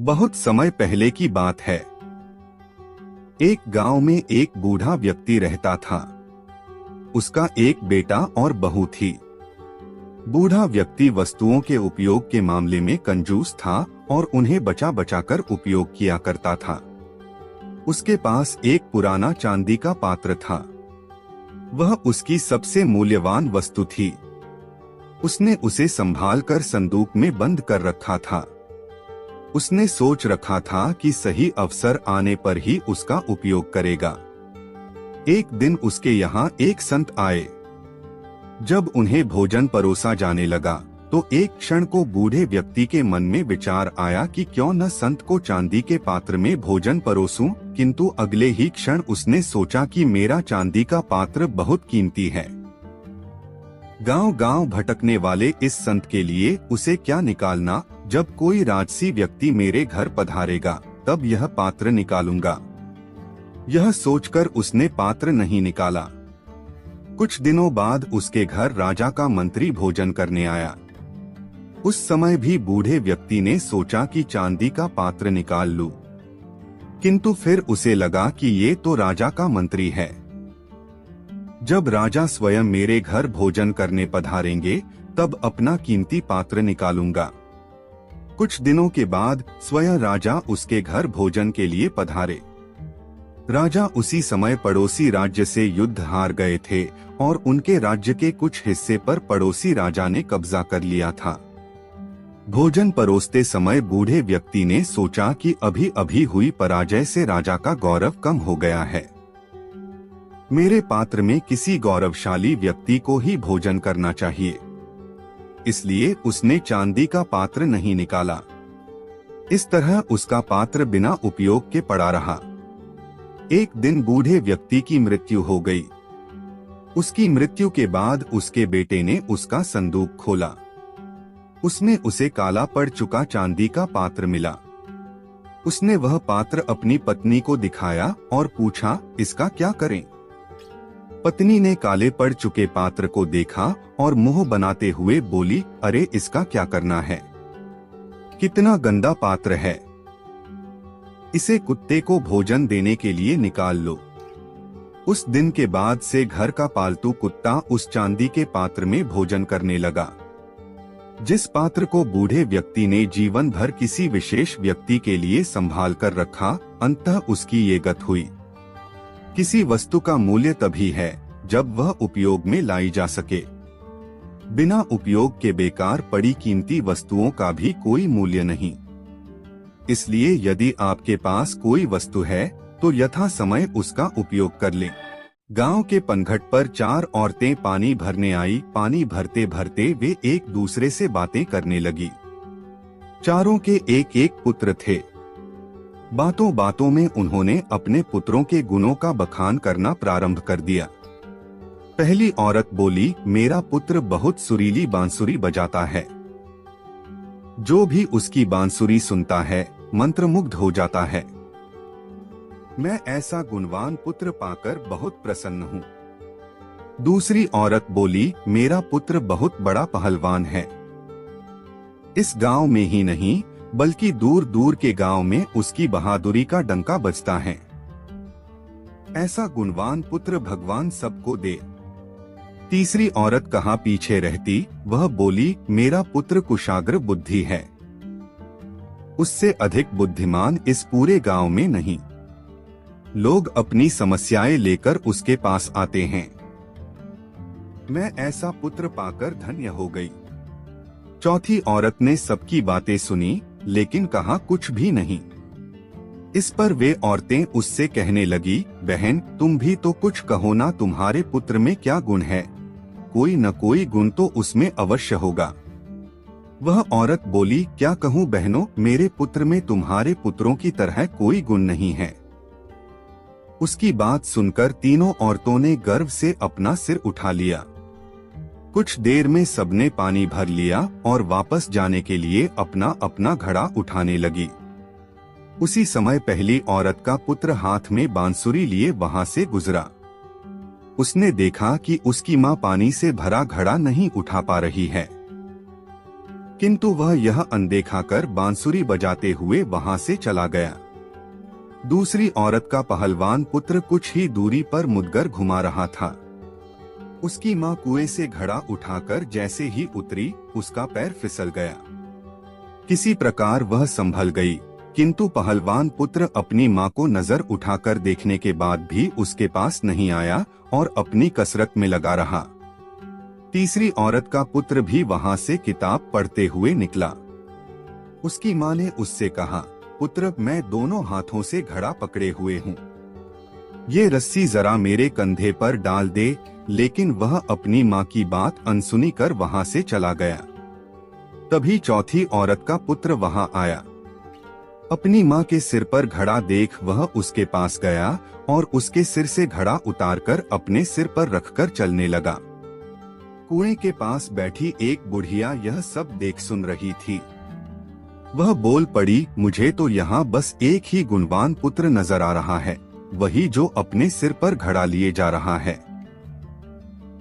बहुत समय पहले की बात है। एक गांव में एक बूढ़ा व्यक्ति रहता था। उसका एक बेटा और बहू थी। बूढ़ा व्यक्ति वस्तुओं के उपयोग के मामले में कंजूस था और उन्हें बचा बचा कर उपयोग किया करता था। उसके पास एक पुराना चांदी का पात्र था। वह उसकी सबसे मूल्यवान वस्तु थी। उसने उसे संभाल कर संदूक में बंद कर रखा था। उसने सोच रखा था कि सही अवसर आने पर ही उसका उपयोग करेगा। एक दिन उसके यहाँ एक संत आए। जब उन्हें भोजन परोसा जाने लगा तो एक क्षण को बूढ़े व्यक्ति के मन में विचार आया कि क्यों न संत को चांदी के पात्र में भोजन परोसूं, किंतु अगले ही क्षण उसने सोचा कि मेरा चांदी का पात्र बहुत कीमती है। गांव-गांव भटकने वाले इस संत के लिए उसे क्या निकालना, जब कोई राजसी व्यक्ति मेरे घर पधारेगा तब यह पात्र निकालूंगा। यह सोचकर उसने पात्र नहीं निकाला। कुछ दिनों बाद उसके घर राजा का मंत्री भोजन करने आया। उस समय भी बूढ़े व्यक्ति ने सोचा कि चांदी का पात्र निकाल लूं, किंतु फिर उसे लगा कि ये तो राजा का मंत्री है। जब राजा स्वयं मेरे घर भोजन करने पधारेंगे तब अपना कीमती पात्र निकालूंगा। कुछ दिनों के बाद स्वयं राजा उसके घर भोजन के लिए पधारे। राजा उसी समय पड़ोसी राज्य से युद्ध हार गए थे और उनके राज्य के कुछ हिस्से पर पड़ोसी राजा ने कब्जा कर लिया था। भोजन परोसते समय बूढ़े व्यक्ति ने सोचा कि अभी अभी हुई पराजय से राजा का गौरव कम हो गया है। मेरे पात्र में किसी गौरवशाली व्यक्ति को ही भोजन करना चाहिए। इसलिए उसने चांदी का पात्र नहीं निकाला। इस तरह उसका पात्र बिना उपयोग के पड़ा रहा। एक दिन बूढ़े व्यक्ति की मृत्यु हो गई। उसकी मृत्यु के बाद उसके बेटे ने उसका संदूक खोला। उसमें उसे काला पड़ चुका चांदी का पात्र मिला। उसने वह पात्र अपनी पत्नी को दिखाया और पूछा, इसका क्या करें? पत्नी ने काले पड़ चुके पात्र को देखा और मुंह बनाते हुए बोली, अरे इसका क्या करना है? कितना गंदा पात्र है। इसे कुत्ते को भोजन देने के लिए निकाल लो। उस दिन के बाद से घर का पालतू कुत्ता उस चांदी के पात्र में भोजन करने लगा। जिस पात्र को बूढ़े व्यक्ति ने जीवन भर किसी विशेष व्यक्ति के लिए संभाल कर रखा, अंततः उसकी ये गत हुई। किसी वस्तु का मूल्य तभी है जब वह उपयोग में लाई जा सके। बिना उपयोग के बेकार पड़ी कीमती वस्तुओं का भी कोई मूल्य नहीं। इसलिए यदि आपके पास कोई वस्तु है तो यथा समय उसका उपयोग कर लें। गांव के पनघट पर चार औरतें पानी भरने आई। पानी भरते भरते वे एक दूसरे से बातें करने लगी। चारों के एक एक पुत्र थे। बातों बातों में उन्होंने अपने पुत्रों के गुणों का बखान करना प्रारंभ कर दिया। पहली औरत बोली, मेरा पुत्र बहुत सुरीली बांसुरी बजाता है। जो भी उसकी बांसुरी सुनता है मंत्रमुग्ध हो जाता है। मैं ऐसा गुणवान पुत्र पाकर बहुत प्रसन्न हूँ। दूसरी औरत बोली, मेरा पुत्र बहुत बड़ा पहलवान है। इस गांव में ही नहीं बल्कि दूर दूर के गांव में उसकी बहादुरी का डंका बजता है। ऐसा गुणवान पुत्र भगवान सबको दे। तीसरी औरत कहाँ पीछे रहती, वह बोली, मेरा पुत्र कुशाग्र बुद्धि है। उससे अधिक बुद्धिमान इस पूरे गांव में नहीं। लोग अपनी समस्याएं लेकर उसके पास आते हैं। मैं ऐसा पुत्र पाकर धन्य हो गई। चौथी औरत ने सबकी बातें सुनी लेकिन कहा कुछ भी नहीं। इस पर वे औरतें उससे कहने लगी, बहन तुम भी तो कुछ कहो ना, तुम्हारे पुत्र में क्या गुण है? कोई न कोई गुण तो उसमें अवश्य होगा। वह औरत बोली, क्या कहूँ बहनों, मेरे पुत्र में तुम्हारे पुत्रों की तरह कोई गुण नहीं है। उसकी बात सुनकर तीनों औरतों ने गर्व से अपना सिर उठा लिया। कुछ देर में सबने पानी भर लिया और वापस जाने के लिए अपना अपना घड़ा उठाने लगी। उसी समय पहली औरत का पुत्र हाथ में बांसुरी लिए वहां से गुजरा। उसने देखा कि उसकी मां पानी से भरा घड़ा नहीं उठा पा रही है। किंतु वह यह अनदेखा कर बांसुरी बजाते हुए वहां से चला गया। दूसरी औरत का पहलवान पुत्र कुछ ही दूरी पर मुदगर घुमा रहा था। उसकी माँ कुएं से घड़ा उठाकर जैसे ही उतरी, उसका पैर फिसल गया। किसी प्रकार वह संभल गई, किंतु पहलवान पुत्र अपनी माँ को नजर उठाकर देखने के बाद भी उसके पास नहीं आया और अपनी कसरत में लगा रहा। तीसरी औरत का पुत्र भी वहां से किताब पढ़ते हुए निकला। उसकी माँ ने उससे कहा, पुत्र, मैं दोनों हाथों से घड़ा पकड़े हुए हूँ, ये रस्सी जरा मेरे कंधे पर डाल दे। लेकिन वह अपनी माँ की बात अनसुनी कर वहां से चला गया। तभी चौथी औरत का पुत्र वहां आया। अपनी माँ के सिर पर घड़ा देख वह उसके पास गया और उसके सिर से घड़ा उतारकर अपने सिर पर रखकर चलने लगा। कुएं के पास बैठी एक बुढ़िया यह सब देख सुन रही थी। वह बोल पड़ी, मुझे तो यहाँ बस एक ही गुणवान पुत्र नजर आ रहा है, वही जो अपने सिर पर घड़ा लिए जा रहा है।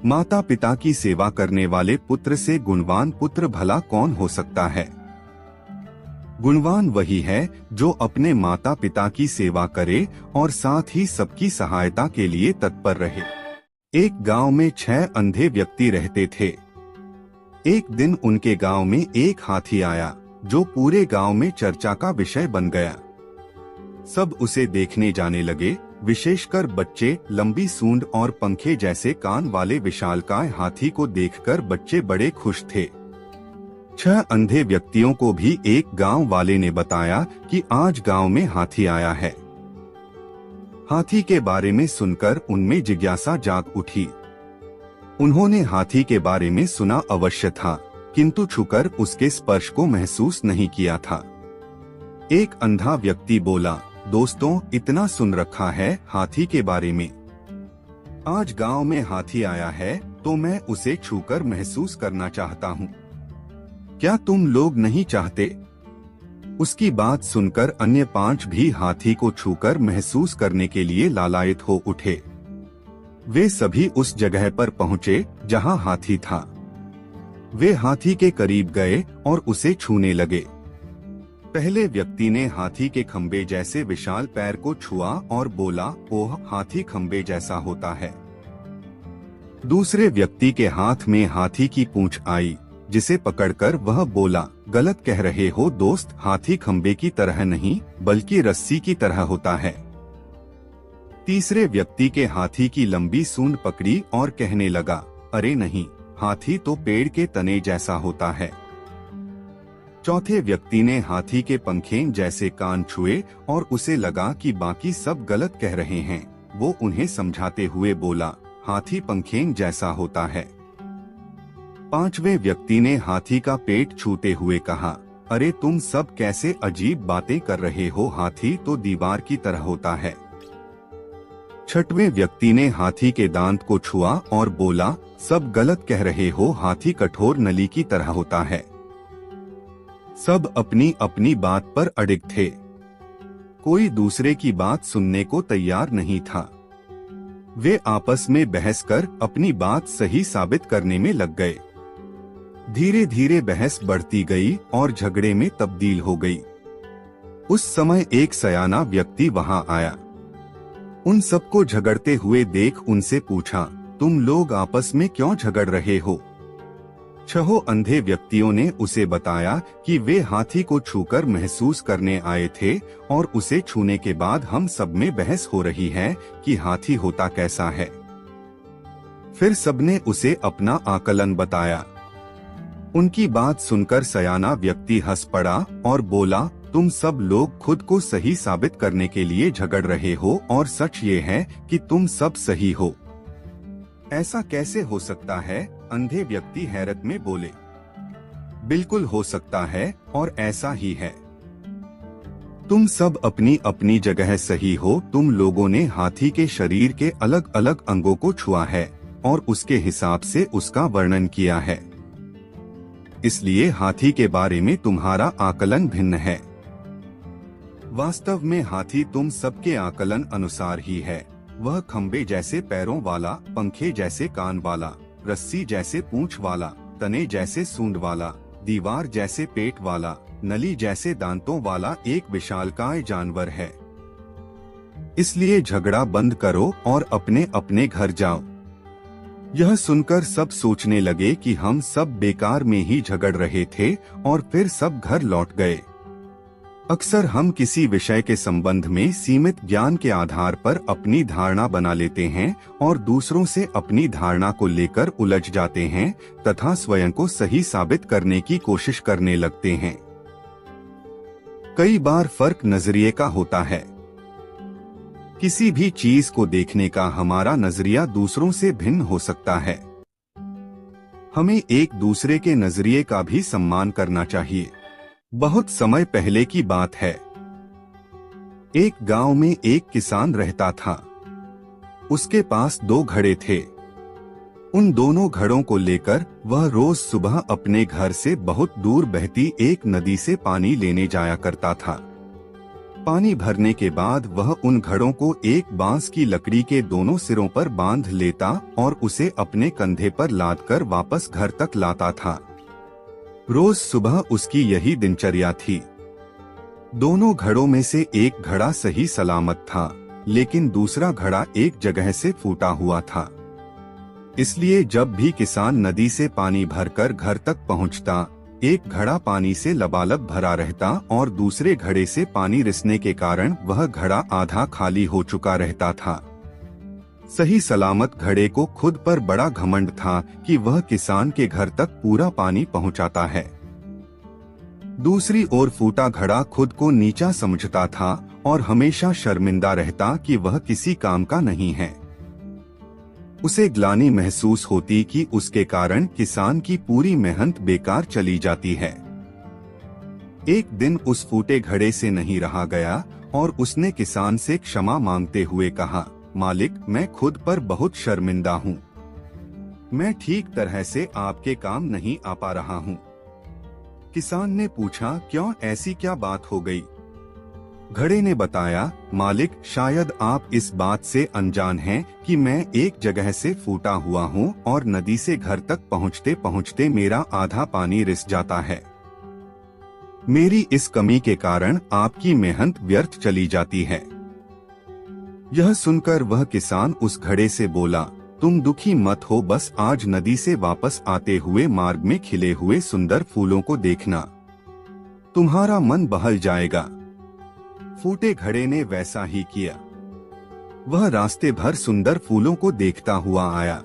माता पिता की सेवा करने वाले पुत्र से गुणवान पुत्र भला कौन हो सकता है? गुणवान वही है जो अपने माता पिता की सेवा करे और साथ ही सबकी सहायता के लिए तत्पर रहे। एक गांव में 6 अंधे व्यक्ति रहते थे। एक दिन उनके गांव में एक हाथी आया जो पूरे गांव में चर्चा का विषय बन गया। सब उसे देखने जाने लगे, विशेषकर बच्चे। लंबी सूंड और पंखे जैसे कान वाले विशालकाय हाथी को देखकर बच्चे बड़े खुश थे। 6 अंधे व्यक्तियों को भी एक गांव वाले ने बताया कि आज गांव में हाथी आया है। हाथी के बारे में सुनकर उनमें जिज्ञासा जाग उठी। उन्होंने हाथी के बारे में सुना अवश्य था, किंतु छूकर उसके स्पर्श को महसूस नहीं किया था। एक अंधा व्यक्ति बोला, दोस्तों, इतना सुन रखा है हाथी के बारे में, आज गांव में हाथी आया है तो मैं उसे छूकर महसूस करना चाहता हूँ। क्या तुम लोग नहीं चाहते? उसकी बात सुनकर अन्य 5 भी हाथी को छूकर महसूस करने के लिए लालायित हो उठे। वे सभी उस जगह पर पहुँचे जहाँ हाथी था। वे हाथी के करीब गए और उसे छूने लगे। पहले व्यक्ति ने हाथी के खंबे जैसे विशाल पैर को छुआ और बोला, ओह, हाथी खंबे जैसा होता है। दूसरे व्यक्ति के हाथ में हाथी की पूंछ आई, जिसे पकड़कर वह बोला, गलत कह रहे हो दोस्त, हाथी खंबे की तरह नहीं बल्कि रस्सी की तरह होता है। तीसरे व्यक्ति के हाथी की लंबी सूंड पकड़ी और कहने लगा, अरे नहीं, हाथी तो पेड़ के तने जैसा होता है। चौथे व्यक्ति ने हाथी के पंखें जैसे कान छुए और उसे लगा कि बाकी सब गलत कह रहे हैं। वो उन्हें समझाते हुए बोला, हाथी पंखें जैसा होता है। पांचवें व्यक्ति ने हाथी का पेट छूते हुए कहा, अरे तुम सब कैसे अजीब बातें कर रहे हो, हाथी तो दीवार की तरह होता है। छठवें व्यक्ति ने हाथी के दांत को छुआ और बोला, सब गलत कह रहे हो, हाथी कठोर नली की तरह होता है। सब अपनी अपनी बात पर अडिग थे, कोई दूसरे की बात सुनने को तैयार नहीं था। वे आपस में बहस कर अपनी बात सही साबित करने में लग गए। धीरे धीरे बहस बढ़ती गई और झगड़े में तब्दील हो गई। उस समय एक सयाना व्यक्ति वहां आया। उन सबको झगड़ते हुए देख उनसे पूछा, तुम लोग आपस में क्यों झगड़ रहे हो? 6 अंधे व्यक्तियों ने उसे बताया कि वे हाथी को छूकर महसूस करने आए थे और उसे छूने के बाद हम सब में बहस हो रही है कि हाथी होता कैसा है। फिर सबने उसे अपना आकलन बताया। उनकी बात सुनकर सयाना व्यक्ति हंस पड़ा और बोला, तुम सब लोग खुद को सही साबित करने के लिए झगड़ रहे हो और सच ये है कि तुम सब सही हो। ऐसा कैसे हो सकता है? अंधे व्यक्ति हैरत में बोले। बिल्कुल हो सकता है और ऐसा ही है। तुम सब अपनी अपनी जगह सही हो। तुम लोगों ने हाथी के शरीर के अलग अलग अंगों को छुआ है और उसके हिसाब से उसका वर्णन किया है, इसलिए हाथी के बारे में तुम्हारा आकलन भिन्न है। वास्तव में हाथी तुम सबके आकलन अनुसार ही है। वह खंबे जैसे पैरों वाला, पंखे जैसे कान वाला, रस्सी जैसे पूंछ वाला, तने जैसे सूंड वाला, दीवार जैसे पेट वाला, नली जैसे दांतों वाला एक विशालकाय जानवर है। इसलिए झगड़ा बंद करो और अपने अपने घर जाओ। यह सुनकर सब सोचने लगे कि हम सब बेकार में ही झगड़ रहे थे और फिर सब घर लौट गए। अक्सर हम किसी विषय के संबंध में सीमित ज्ञान के आधार पर अपनी धारणा बना लेते हैं और दूसरों से अपनी धारणा को लेकर उलझ जाते हैं तथा स्वयं को सही साबित करने की कोशिश करने लगते हैं। कई बार फर्क नजरिए का होता है। किसी भी चीज को देखने का हमारा नजरिया दूसरों से भिन्न हो सकता है। हमें एक दूसरे के नजरिए का भी सम्मान करना चाहिए। बहुत समय पहले की बात है। एक गांव में एक किसान रहता था। उसके पास 2 घड़े थे। उन दोनों घड़ों को लेकर वह रोज सुबह अपने घर से बहुत दूर बहती एक नदी से पानी लेने जाया करता था। पानी भरने के बाद वह उन घड़ों को एक बांस की लकड़ी के दोनों सिरों पर बांध लेता और उसे अपने कंधे पर लादकर वापस घर तक लाता था। रोज सुबह उसकी यही दिनचर्या थी। दोनों घड़ों में से एक घड़ा सही सलामत था, लेकिन दूसरा घड़ा एक जगह से फूटा हुआ था। इसलिए जब भी किसान नदी से पानी भरकर घर तक पहुंचता, एक घड़ा पानी से लबालब भरा रहता और दूसरे घड़े से पानी रिसने के कारण वह घड़ा आधा खाली हो चुका रहता था। सही सलामत घड़े को खुद पर बड़ा घमंड था कि वह किसान के घर तक पूरा पानी पहुंचाता है। दूसरी ओर फूटा घड़ा खुद को नीचा समझता था और हमेशा शर्मिंदा रहता कि वह किसी काम का नहीं है। उसे ग्लानि महसूस होती कि उसके कारण किसान की पूरी मेहनत बेकार चली जाती है। एक दिन उस फूटे घड़े से नहीं रहा गया और उसने किसान से क्षमा मांगते हुए कहा, मालिक, मैं खुद पर बहुत शर्मिंदा हूँ। मैं ठीक तरह से आपके काम नहीं आ पा रहा हूँ। किसान ने पूछा, क्यों, ऐसी क्या बात हो गई? घड़े ने बताया, मालिक, शायद आप इस बात से अनजान हैं कि मैं एक जगह से फूटा हुआ हूँ और नदी से घर तक पहुँचते पहुँचते मेरा आधा पानी रिस जाता है। मेरी इस कमी के कारण आपकी मेहनत व्यर्थ चली जाती है। यह सुनकर वह किसान उस घड़े से बोला, तुम दुखी मत हो, बस आज नदी से वापस आते हुए मार्ग में खिले हुए सुंदर फूलों को देखना, तुम्हारा मन बहल जाएगा। फूटे घड़े ने वैसा ही किया। वह रास्ते भर सुंदर फूलों को देखता हुआ आया।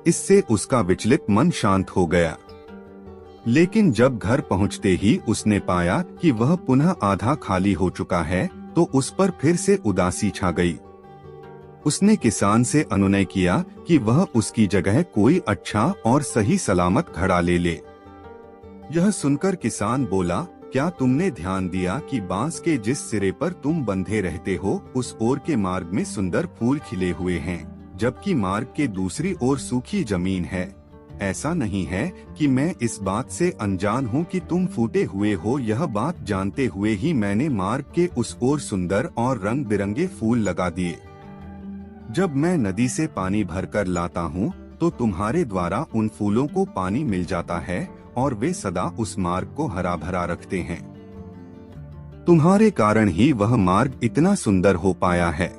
इससे उसका विचलित मन शांत हो गया। लेकिन जब घर पहुंचते ही उसने पाया कि वह पुनः आधा खाली हो चुका है, तो उस पर फिर से उदासी छा गई। उसने किसान से अनुनय किया कि वह उसकी जगह कोई अच्छा और सही सलामत घड़ा ले ले। यह सुनकर किसान बोला, क्या तुमने ध्यान दिया कि बांस के जिस सिरे पर तुम बंधे रहते हो उस ओर के मार्ग में सुंदर फूल खिले हुए हैं, जबकि मार्ग के दूसरी ओर सूखी जमीन है। ऐसा नहीं है कि मैं इस बात से अनजान हूँ कि तुम फूटे हुए हो। यह बात जानते हुए ही मैंने मार्ग के उस ओर सुंदर और रंग बिरंगे फूल लगा दिए। जब मैं नदी से पानी भरकर लाता हूँ तो तुम्हारे द्वारा उन फूलों को पानी मिल जाता है और वे सदा उस मार्ग को हरा भरा रखते हैं। तुम्हारे कारण ही वह मार्ग इतना सुंदर हो पाया है।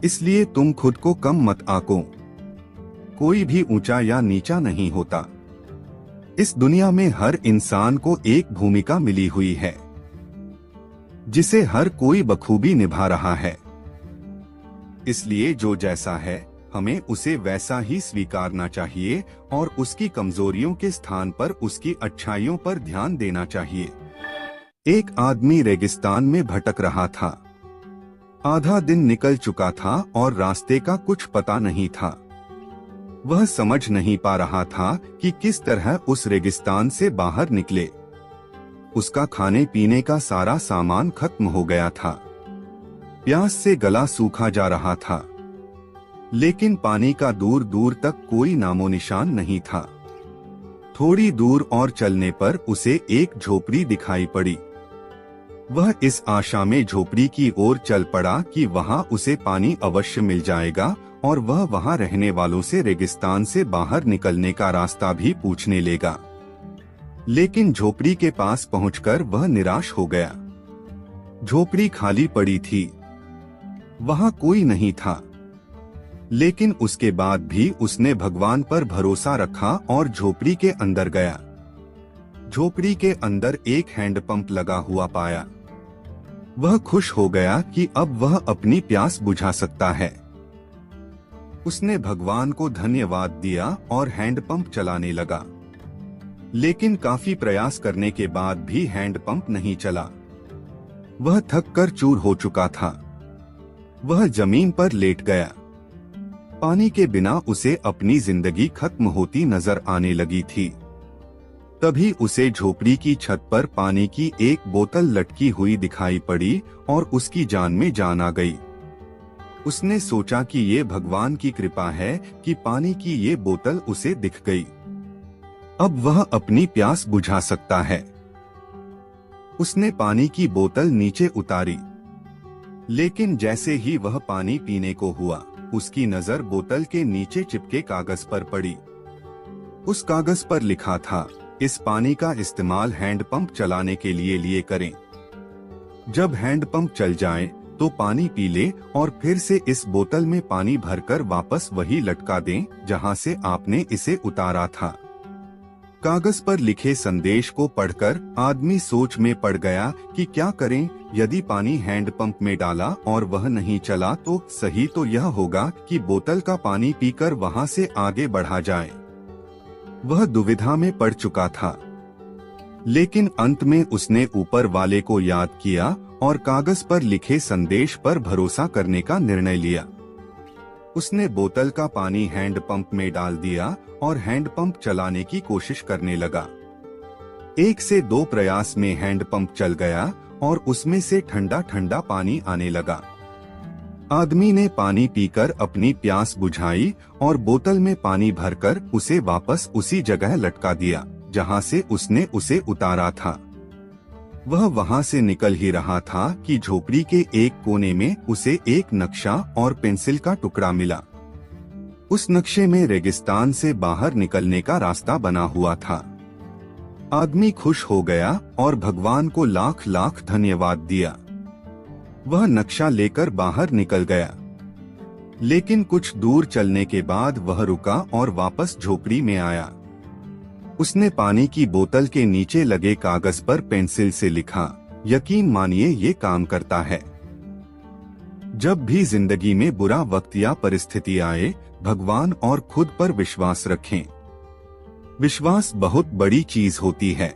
इसलिए तुम खुद को कम मत आको। कोई भी ऊंचा या नीचा नहीं होता। इस दुनिया में हर इंसान को एक भूमिका मिली हुई है, जिसे हर कोई बखूबी निभा रहा है। इसलिए जो जैसा है, हमें उसे वैसा ही स्वीकारना चाहिए और उसकी कमजोरियों के स्थान पर उसकी अच्छाइयों पर ध्यान देना चाहिए। एक आदमी रेगिस्तान में भटक रहा था। आधा दिन निकल चुका था और रास्ते का कुछ पता नहीं था। वह समझ नहीं पा रहा था कि किस तरह उस रेगिस्तान से बाहर निकले। उसका खाने पीने का सारा सामान खत्म हो गया था। प्यास से गला सूखा जा रहा था, लेकिन पानी का दूर दूर तक कोई नामो निशान नहीं था। थोड़ी दूर और चलने पर उसे एक झोपड़ी दिखाई पड़ी। वह इस आशा में झोपड़ी की ओर चल पड़ा कि वहां उसे पानी अवश्य मिल जाएगा और वह वहां रहने वालों से रेगिस्तान से बाहर निकलने का रास्ता भी पूछने लेगा। लेकिन झोपड़ी के पास पहुंचकर वह निराश हो गया। झोपड़ी खाली पड़ी थी, वहां कोई नहीं था। लेकिन उसके बाद भी उसने भगवान पर भरोसा रखा और झोपड़ी के अंदर गया। झोपड़ी के अंदर एक हैंडपंप लगा हुआ पाया। वह खुश हो गया कि अब वह अपनी प्यास बुझा सकता है। उसने भगवान को धन्यवाद दिया और हैंडपंप चलाने लगा। लेकिन काफी प्रयास करने के बाद भी हैंडपंप नहीं चला। वह थक कर चूर हो चुका था। वह जमीन पर लेट गया। पानी के बिना उसे अपनी जिंदगी खत्म होती नजर आने लगी थी। तभी उसे झोपड़ी की छत पर पानी की एक बोतल लटकी हुई दिखाई पड़ी और उसकी जान में जान आ गई। उसने सोचा कि ये भगवान की कृपा है कि पानी की ये बोतल उसे दिख गई। अब वह अपनी प्यास बुझा सकता है। उसने पानी की बोतल नीचे उतारी। लेकिन जैसे ही वह पानी पीने को हुआ, उसकी नजर बोतल के नीचे चिपके कागज पर पड़ी। उस कागज पर लिखा था, इस पानी का इस्तेमाल हैंडपंप चलाने के लिए करें। जब हैंडपंप चल जाए तो पानी पी ले और फिर से इस बोतल में पानी भरकर वापस वही लटका दें जहां से आपने इसे उतारा था। कागज पर लिखे संदेश को पढ़कर आदमी सोच में पड़ गया कि क्या करें। यदि पानी हैंडपंप में डाला और वह नहीं चला तो सही तो यह होगा कि बोतल का पानी पीकर वहां से आगे बढ़ा जाए। वह दुविधा में पड़ चुका था। लेकिन अंत में उसने ऊपर वाले को याद किया और कागज पर लिखे संदेश पर भरोसा करने का निर्णय लिया। उसने बोतल का पानी हैंडपंप में डाल दिया और हैंडपंप चलाने की कोशिश करने लगा। 1 से 2 प्रयास में हैंडपंप चल गया और उसमें से ठंडा ठंडा पानी आने लगा। आदमी ने पानी पीकर अपनी प्यास बुझाई और बोतल में पानी भरकर उसे वापस उसी जगह लटका दिया जहां से उसने उसे उतारा था। वह वहां से निकल ही रहा था कि झोपड़ी के एक कोने में उसे एक नक्शा और पेंसिल का टुकड़ा मिला। उस नक्शे में रेगिस्तान से बाहर निकलने का रास्ता बना हुआ था। आदमी खुश हो गया और भगवान को लाख लाख धन्यवाद दिया। वह नक्शा लेकर बाहर निकल गया। लेकिन कुछ दूर चलने के बाद वह रुका और वापस झोपड़ी में आया। उसने पानी की बोतल के नीचे लगे कागज पर पेंसिल से लिखा, यकीन मानिए ये काम करता है। जब भी जिंदगी में बुरा वक्त या परिस्थिति आए, भगवान और खुद पर विश्वास रखें। विश्वास बहुत बड़ी चीज होती है।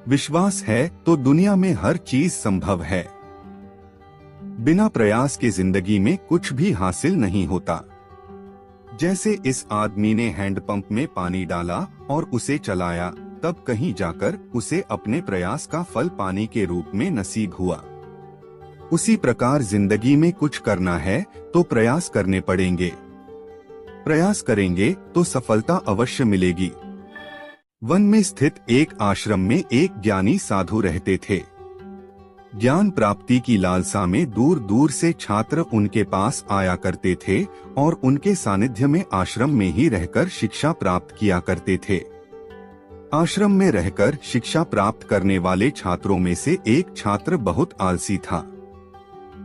विश्वास है तो दुनिया में हर चीज संभव है। बिना प्रयास के जिंदगी में कुछ भी हासिल नहीं होता। जैसे इस आदमी ने हैंडपंप में पानी डाला और उसे चलाया, तब कहीं जाकर उसे अपने प्रयास का फल पानी के रूप में नसीब हुआ। उसी प्रकार जिंदगी में कुछ करना है तो प्रयास करने पड़ेंगे। प्रयास करेंगे तो सफलता अवश्य मिलेगी। वन में स्थित एक आश्रम में एक ज्ञानी साधु रहते थे। ज्ञान प्राप्ति की लालसा में दूर दूर से छात्र उनके पास आया करते थे और उनके सानिध्य में आश्रम में ही रहकर शिक्षा प्राप्त किया करते थे। आश्रम में रहकर शिक्षा प्राप्त करने वाले छात्रों में से एक छात्र बहुत आलसी था।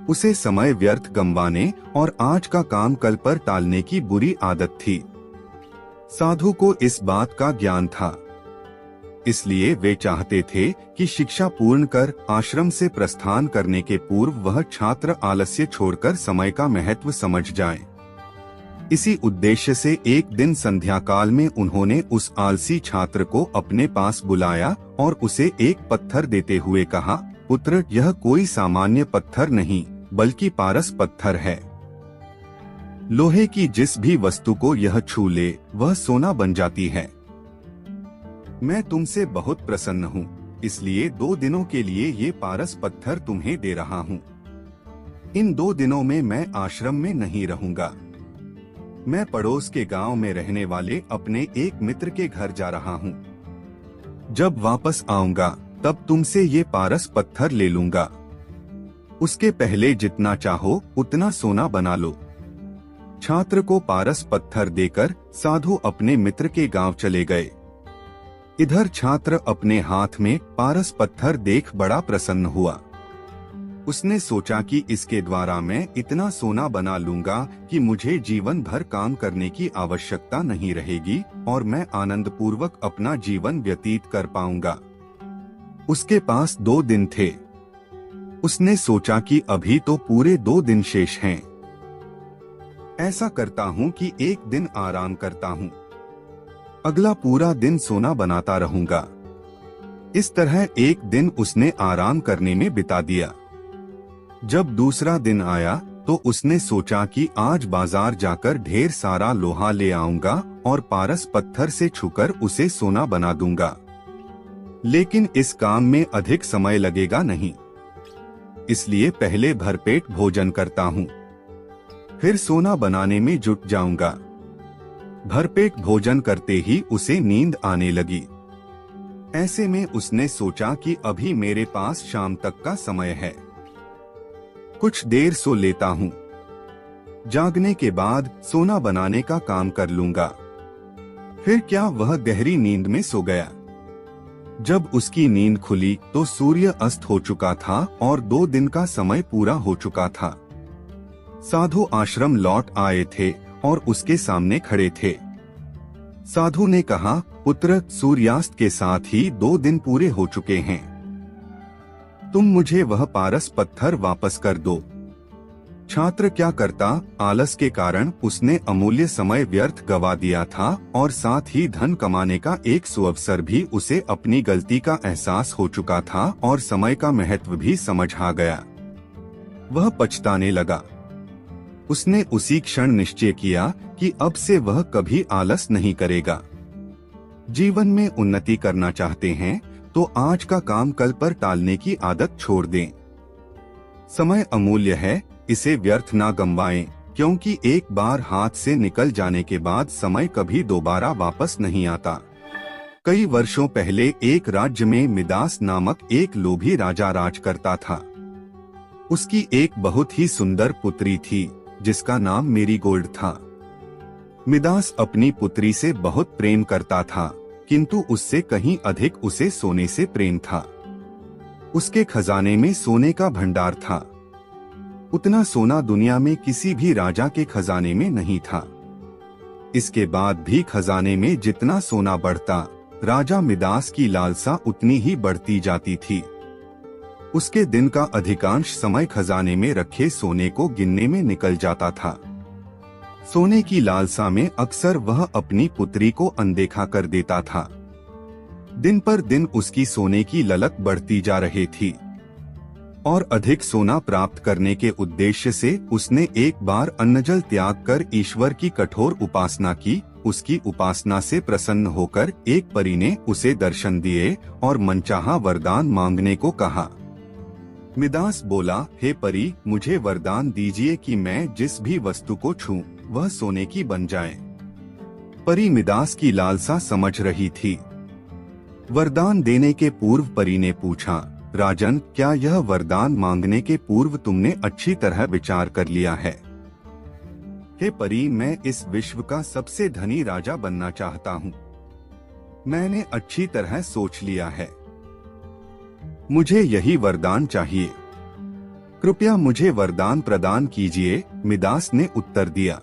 उसे समय व्यर्थ गंवाने और आज का काम कल पर टालने की बुरी आदत थी। साधु को इस बात का ज्ञान था, इसलिए वे चाहते थे कि शिक्षा पूर्ण कर आश्रम से प्रस्थान करने के पूर्व वह छात्र आलस्य छोड़कर समय का महत्व समझ जाए। इसी उद्देश्य से एक दिन संध्या काल में उन्होंने उस आलसी छात्र को अपने पास बुलाया और उसे एक पत्थर देते हुए कहा, पुत्र, यह कोई सामान्य पत्थर नहीं बल्कि पारस पत्थर है। लोहे की जिस भी वस्तु को यह छू ले वह सोना बन जाती है। मैं तुमसे बहुत प्रसन्न हूँ, इसलिए 2 दिनों के लिए ये पारस पत्थर तुम्हें दे रहा हूँ। इन 2 दिनों में मैं आश्रम में नहीं रहूंगा। मैं पड़ोस के गांव में रहने वाले अपने एक मित्र के घर जा रहा हूँ। जब वापस आऊंगा तब तुमसे ये पारस पत्थर ले लूंगा। उसके पहले जितना चाहो उतना सोना बना लो। छात्र को पारस पत्थर देकर साधु अपने मित्र के गांव चले गए। इधर छात्र अपने हाथ में पारस पत्थर देख बड़ा प्रसन्न हुआ। उसने सोचा कि इसके द्वारा मैं इतना सोना बना लूंगा कि मुझे जीवन भर काम करने की आवश्यकता नहीं रहेगी और मैं आनंद पूर्वक अपना जीवन व्यतीत कर पाऊंगा। उसके पास 2 दिन थे। उसने सोचा कि अभी तो पूरे 2 दिन शेष हैं। ऐसा करता हूँ कि एक दिन आराम करता हूँ, अगला पूरा दिन सोना बनाता रहूंगा। इस तरह एक दिन उसने आराम करने में बिता दिया। जब दूसरा दिन आया तो उसने सोचा कि आज बाजार जाकर ढेर सारा लोहा ले आऊंगा और पारस पत्थर से छूकर उसे सोना बना दूंगा। लेकिन इस काम में अधिक समय लगेगा नहीं, इसलिए पहले भरपेट भोजन करता हूँ, फिर सोना बनाने में जुट जाऊंगा। भरपेट भोजन करते ही उसे नींद आने लगी। ऐसे में उसने सोचा कि अभी मेरे पास शाम तक का समय है, कुछ देर सो लेता हूँ, जागने के बाद सोना बनाने का काम कर लूंगा। फिर क्या वह गहरी नींद में सो गया। जब उसकी नींद खुली तो सूर्य अस्त हो चुका था और 2 दिन का समय पूरा हो चुका था। साधु आश्रम लौट आए थे और उसके सामने खड़े थे। साधु ने कहा, पुत्र, सूर्यास्त के साथ ही 2 दिन पूरे हो चुके हैं, तुम मुझे वह पारस पत्थर वापस कर दो। छात्र क्या करता, आलस के कारण उसने अमूल्य समय व्यर्थ गवा दिया था और साथ ही धन कमाने का एक सुअवसर भी उसे अपनी गलती का एहसास हो चुका था और समय का महत्व भी समझ आ गया। वह पछताने लगा। उसने उसी क्षण निश्चय किया कि अब से वह कभी आलस नहीं करेगा। जीवन में उन्नति करना चाहते हैं तो आज का काम कल पर टालने की आदत छोड़ दें। समय अमूल्य है, इसे व्यर्थ ना गंवाएं, क्योंकि एक बार हाथ से निकल जाने के बाद समय कभी दोबारा वापस नहीं आता। कई वर्षों पहले एक राज्य में मिदास नामक एक लोभी राजा राज करता था। उसकी एक बहुत ही सुंदर पुत्री थी जिसका नाम मेरीगोल्ड था। मिदास अपनी पुत्री से बहुत प्रेम करता था, किंतु उससे कहीं अधिक उसे सोने से प्रेम था। उसके खजाने में सोने का भंडार था। उतना सोना दुनिया में किसी भी राजा के खजाने में नहीं था। इसके बाद भी खजाने में जितना सोना बढ़ता, राजा मिदास की लालसा उतनी ही बढ़ती जाती थी। उसके दिन का अधिकांश समय खजाने में रखे सोने को गिनने में निकल जाता था। सोने की लालसा में अक्सर वह अपनी पुत्री को अनदेखा कर देता था। दिन पर दिन उसकी सोने की ललक बढ़ती जा रही थी और अधिक सोना प्राप्त करने के उद्देश्य से उसने एक बार अन्नजल त्याग कर ईश्वर की कठोर उपासना की। उसकी उपासना से प्रसन्न होकर एक परी ने उसे दर्शन दिए और मनचाहा वरदान मांगने को कहा। मिदास बोला, हे परी, मुझे वरदान दीजिए कि मैं जिस भी वस्तु को छूं वह सोने की बन जाए। परी मिदास की लालसा समझ रही थी। वरदान देने के पूर्व परी ने पूछा, राजन, क्या यह वरदान मांगने के पूर्व तुमने अच्छी तरह विचार कर लिया है? हे परी, मैं इस विश्व का सबसे धनी राजा बनना चाहता हूँ। मैंने अच्छी तरह सोच लिया है। मुझे यही वरदान चाहिए। कृपया मुझे वरदान प्रदान कीजिए। मिदास ने उत्तर दिया।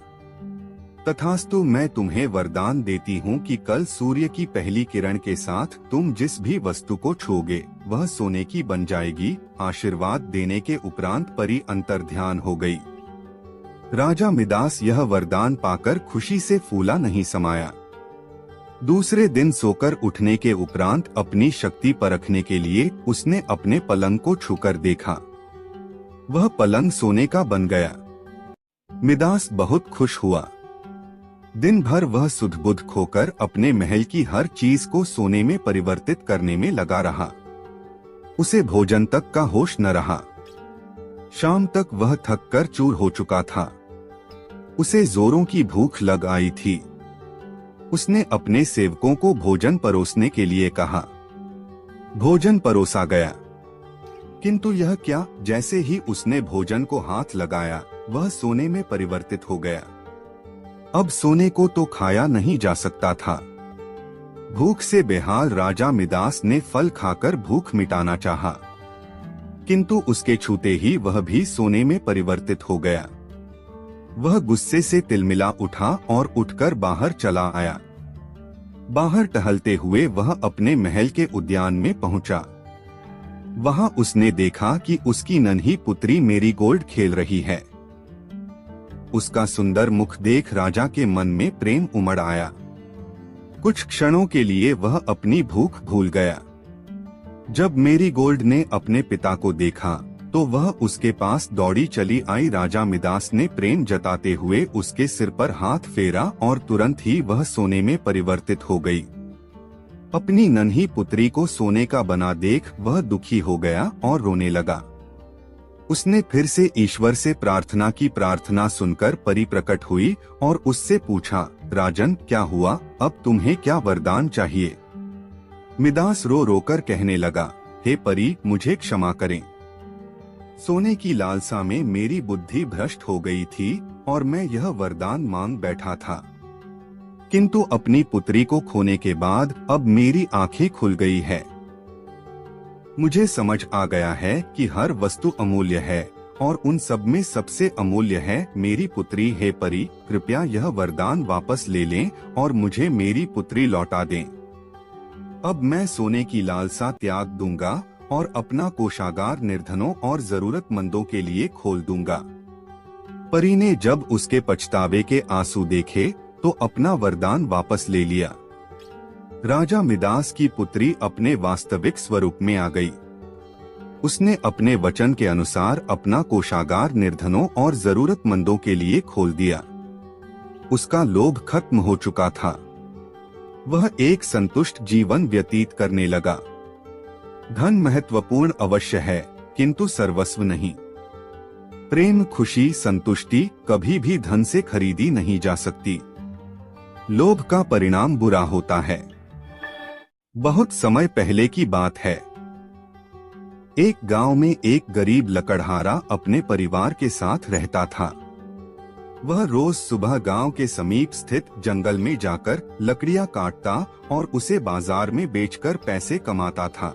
तथास्तु, मैं तुम्हें वरदान देती हूँ कि कल सूर्य की पहली किरण के साथ तुम जिस भी वस्तु को छूओगे वह सोने की बन जाएगी। आशीर्वाद देने के उपरांत परी अंतर्ध्यान हो गई। राजा मिदास यह वरदान पाकर खुशी से फूला नहीं समाया। दूसरे दिन सोकर उठने के उपरांत अपनी शक्ति परखने के लिए उसने अपने पलंग को छूकर देखा। वह पलंग सोने का बन गया। मिदास बहुत खुश हुआ। दिन भर वह सुध-बुध खोकर अपने महल की हर चीज को सोने में परिवर्तित करने में लगा रहा। उसे भोजन तक का होश न रहा। शाम तक वह थक कर चूर हो चुका था। उसे जोरों की भूख लग आई थी। उसने अपने सेवकों को भोजन परोसने के लिए कहा। भोजन परोसा गया, किंतु यह क्या, जैसे ही उसने भोजन को हाथ लगाया वह सोने में परिवर्तित हो गया। अब सोने को तो खाया नहीं जा सकता था। भूख से बेहाल राजा मिदास ने फल खाकर भूख मिटाना चाहा, किंतु उसके छूते ही वह भी सोने में परिवर्तित हो गया। वह गुस्से से तिलमिला उठा और उठकर बाहर चला आया। बाहर टहलते हुए वह अपने महल के उद्यान में पहुंचा। वहां उसने देखा कि उसकी नन्ही पुत्री मेरीगोल्ड खेल रही है। उसका सुंदर मुख देख राजा के मन में प्रेम उमड़ आया। कुछ क्षणों के लिए वह अपनी भूख भूल गया। जब मेरीगोल्ड ने अपने पिता को देखा तो वह उसके पास दौड़ी चली आई। राजा मिदास ने प्रेम जताते हुए उसके सिर पर हाथ फेरा और तुरंत ही वह सोने में परिवर्तित हो गई। अपनी नन्ही पुत्री को सोने का बना देख वह दुखी हो गया और रोने लगा। उसने फिर से ईश्वर से प्रार्थना की। प्रार्थना सुनकर परी प्रकट हुई और उससे पूछा, राजन क्या हुआ, अब तुम्हें क्या वरदान चाहिए? मिदास रो रोकर कहने लगा, हे परी मुझे क्षमा करें। सोने की लालसा में मेरी बुद्धि भ्रष्ट हो गई थी और मैं यह वरदान मांग बैठा था, किंतु अपनी पुत्री को खोने के बाद अब मेरी आंखें खुल गई है। मुझे समझ आ गया है कि हर वस्तु अमूल्य है और उन सब में सबसे अमूल्य है मेरी पुत्री। हे परी, कृपया यह वरदान वापस ले लें और मुझे मेरी पुत्री लौटा दें। अब मैं सोने की लालसा त्याग दूंगा और अपना कोषागार निर्धनों और जरूरतमंदों के लिए खोल दूंगा। परी ने जब उसके पछतावे के आंसू देखे तो अपना वरदान वापस ले लिया। राजा मिदास की पुत्री अपने वास्तविक स्वरूप में आ गई। उसने अपने वचन के अनुसार अपना कोषागार निर्धनों और जरूरतमंदों के लिए खोल दिया। उसका लोभ खत्म हो चुका था। वह एक संतुष्ट जीवन व्यतीत करने लगा। धन महत्वपूर्ण अवश्य है, किंतु सर्वस्व नहीं। प्रेम, खुशी, संतुष्टि कभी भी धन से खरीदी नहीं जा सकती। लोभ का परिणाम बुरा होता है। बहुत समय पहले की बात है। एक गांव में एक गरीब लकड़हारा अपने परिवार के साथ रहता था। वह रोज सुबह गांव के समीप स्थित जंगल में जाकर लकड़ियां काटता और उसे बाजार में बेचकर पैसे कमाता था।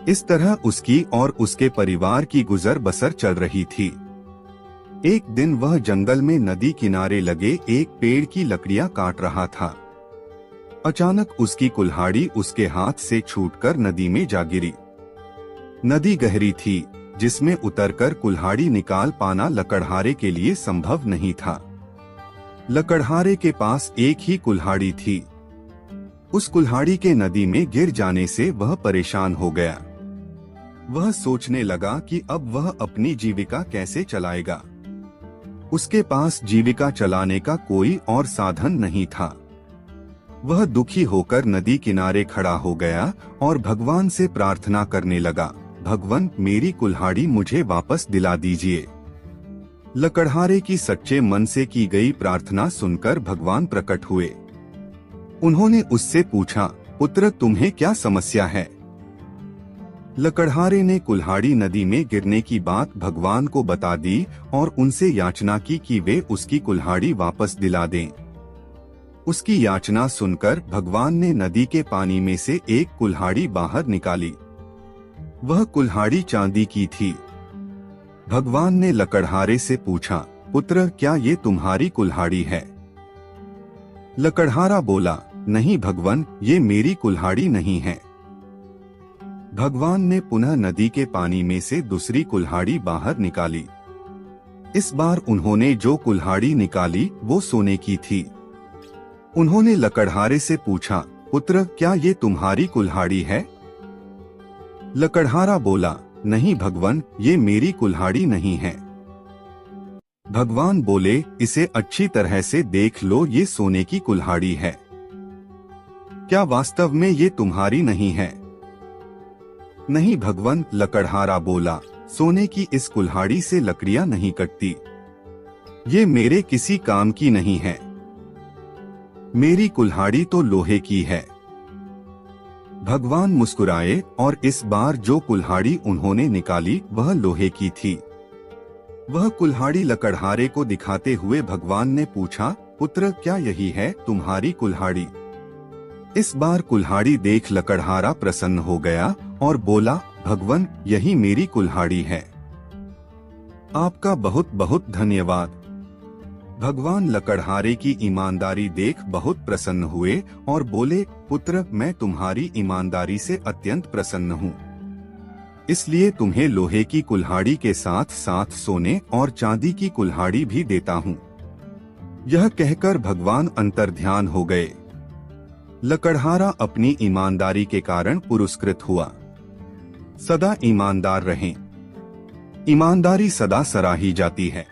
इस तरह उसकी और उसके परिवार की गुजर बसर चल रही थी। एक दिन वह जंगल में नदी किनारे लगे एक पेड़ की लकड़ियां काट रहा था। अचानक उसकी कुल्हाड़ी उसके हाथ से छूटकर नदी में जा गिरी। नदी गहरी थी, जिसमें उतरकर कुल्हाड़ी निकाल पाना लकड़हारे के लिए संभव नहीं था। लकड़हारे के पास एक ही कुल्हाड़ी थी। उस कुल्हाड़ी के नदी में गिर जाने से वह परेशान हो गया। वह सोचने लगा कि अब वह अपनी जीविका कैसे चलाएगा। उसके पास जीविका चलाने का कोई और साधन नहीं था। वह दुखी होकर नदी किनारे खड़ा हो गया और भगवान से प्रार्थना करने लगा, भगवान मेरी कुल्हाड़ी मुझे वापस दिला दीजिए। लकड़हारे की सच्चे मन से की गई प्रार्थना सुनकर भगवान प्रकट हुए। उन्होंने उससे पूछा, पुत्र तुम्हें क्या समस्या है? लकड़हारे ने कुल्हाड़ी नदी में गिरने की बात भगवान को बता दी और उनसे याचना की कि वे उसकी कुल्हाड़ी वापस दिला दें। उसकी याचना सुनकर भगवान ने नदी के पानी में से एक कुल्हाड़ी बाहर निकाली। वह कुल्हाड़ी चांदी की थी। भगवान ने लकड़हारे से पूछा, पुत्र क्या ये तुम्हारी कुल्हाड़ी है? लकड़हारा बोला, नहीं भगवान, ये मेरी कुल्हाड़ी नहीं है। भगवान ने पुनः नदी के पानी में से दूसरी कुल्हाड़ी बाहर निकाली। इस बार उन्होंने जो कुल्हाड़ी निकाली वो सोने की थी। उन्होंने लकड़हारे से पूछा, पुत्र क्या ये तुम्हारी कुल्हाड़ी है? लकड़हारा बोला, नहीं भगवान, ये मेरी कुल्हाड़ी नहीं है। भगवान बोले, इसे अच्छी तरह से देख लो, ये सोने की कुल्हाड़ी है। क्या वास्तव में ये तुम्हारी नहीं है? नहीं भगवान, लकड़हारा बोला, सोने की इस कुल्हाड़ी से लकड़ियां नहीं कटती। ये मेरे किसी काम की नहीं है। मेरी कुल्हाड़ी तो लोहे की है। भगवान मुस्कुराए और इस बार जो कुल्हाड़ी उन्होंने निकाली वह लोहे की थी। वह कुल्हाड़ी लकड़हारे को दिखाते हुए भगवान ने पूछा, पुत्र क्या यही है तुम्हारी कुल्हाड़ी? इस बार कुल्हाड़ी देख लकड़हारा प्रसन्न हो गया और बोला, भगवान, यही मेरी कुल्हाड़ी है। आपका बहुत बहुत धन्यवाद। भगवान लकड़हारे की ईमानदारी देख बहुत प्रसन्न हुए और बोले, पुत्र, मैं तुम्हारी ईमानदारी से अत्यंत प्रसन्न हूँ, इसलिए तुम्हें लोहे की कुल्हाड़ी के साथ साथ सोने और चांदी की कुल्हाड़ी भी देता हूँ। यह कहकर भगवान अंतर्ध्यान हो गए। लकड़हारा अपनी ईमानदारी के कारण पुरस्कृत हुआ। सदा ईमानदार रहें। ईमानदारी सदा सराही जाती है।